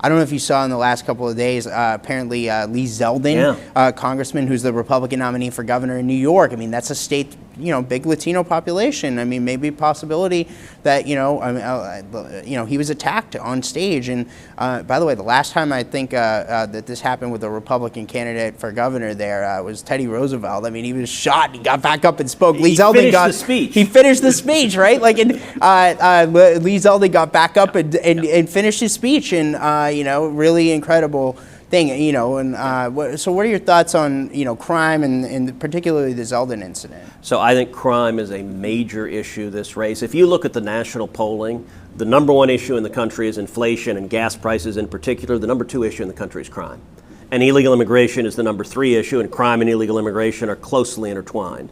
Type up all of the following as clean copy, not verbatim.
I don't know if you saw in the last couple of days, apparently Lee Zeldin, congressman who's the Republican nominee for governor in New York. I mean, that's a state, big Latino population. I mean, maybe a possibility that, he was attacked on stage. And by the way, the last time I think that this happened with a Republican candidate for governor there was Teddy Roosevelt. I mean, he was shot and he got back up and spoke. Lee Zeldin finished the speech. He finished the speech, right? Like, and Lee Zeldin got back up and finished his speech, and really incredible thing, so what are your thoughts on, crime and particularly the Zeldin incident? So I think crime is a major issue this race. If you look at the national polling, the number one issue in the country is inflation and gas prices in particular. The number two issue in the country is crime. And illegal immigration is the number three issue, and crime and illegal immigration are closely intertwined.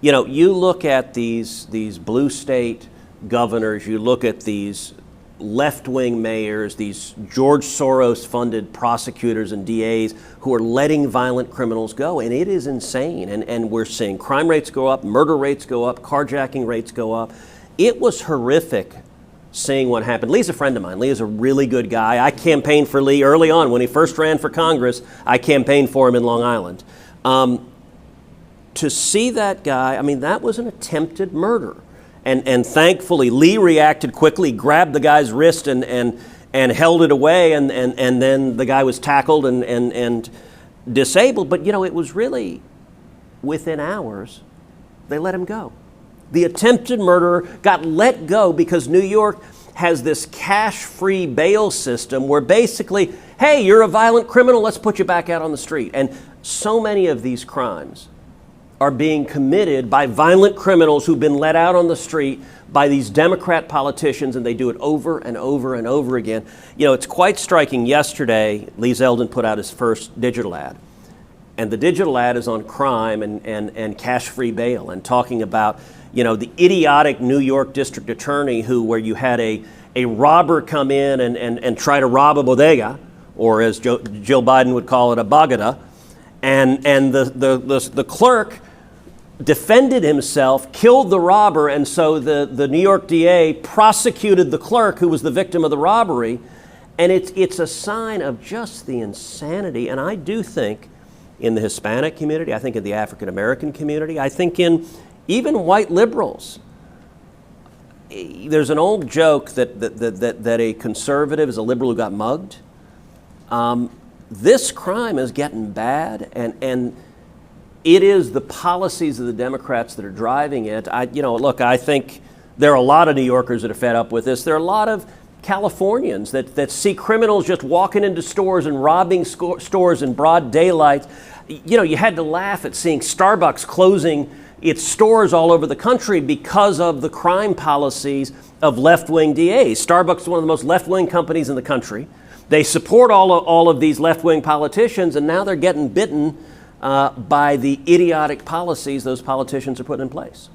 You look at these blue state governors, you look at these left-wing mayors, these George Soros-funded prosecutors and DAs who are letting violent criminals go, and it is insane. And we're seeing crime rates go up, murder rates go up, carjacking rates go up. It was horrific seeing what happened. Lee's a friend of mine. Lee is a really good guy. I campaigned for Lee early on. When he first ran for Congress, I campaigned for him in Long Island. To see that guy, I mean, that was an attempted murder. And thankfully, Lee reacted quickly, grabbed the guy's wrist and held it away, and then the guy was tackled and disabled. But, it was really within hours, they let him go. The attempted murderer got let go because New York has this cash-free bail system where basically, hey, you're a violent criminal, let's put you back out on the street. And so many of these crimes are being committed by violent criminals who've been let out on the street by these Democrat politicians, and they do it over and over and over again. It's quite striking. Yesterday, Lee Zeldin put out his first digital ad, and the digital ad is on crime and cash-free bail, and talking about, the idiotic New York district attorney where you had a robber come in and try to rob a bodega, or as Jill Biden would call it, a bagada, and the clerk defended himself, killed the robber, and so the New York DA prosecuted the clerk who was the victim of the robbery. And it's a sign of just the insanity. And I do think in the Hispanic community, I think in the African American community, I think in even white liberals, there's an old joke that a conservative is a liberal who got mugged. This crime is getting bad, and it is the policies of the Democrats that are driving it. I think there are a lot of New Yorkers that are fed up with this. There are a lot of Californians that see criminals just walking into stores and robbing stores in broad daylight. You had to laugh at seeing Starbucks closing its stores all over the country because of the crime policies of left-wing DAs. Starbucks is one of the most left-wing companies in the country. They support all of these left-wing politicians, and now they're getting bitten by the idiotic policies those politicians are putting in place.